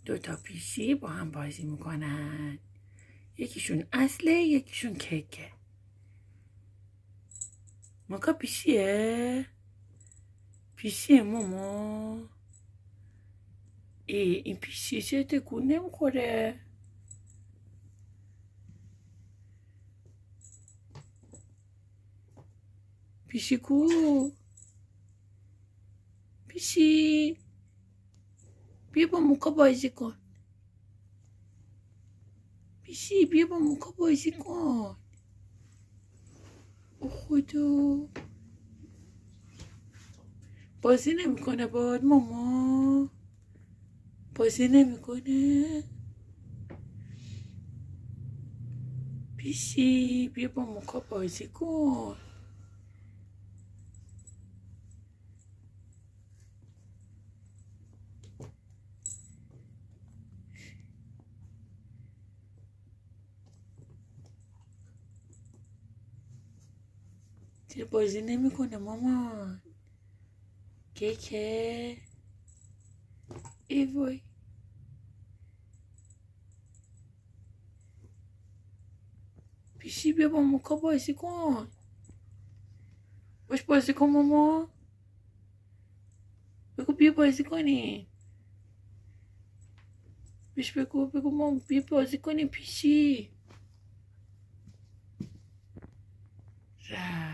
دوتا پیشی با هم بازی میکنن. یکیشون اصله، یکیشون کیکه. موکا پیشیه؟ پیشیه مومو؟ این پیشی چه تکون نمیخوره؟ پیشی کو؟ پیشی بیا با موکا بازی کن. پیشی بیا با موکا بازی کن. او خدا بازی نمیکنه باد ماما؟ بازی نمیکنه؟ پیشی بیا با موکا بازی کن. چرا بازی نمیکنه مامان؟ کیکه؟ ای وای پیشی بیا با موکا بازی کن. باش بازی کن ماما. بگو بیا بازی کنی. بیش بگو ماما بیا بازی کنی پیشی. رفت.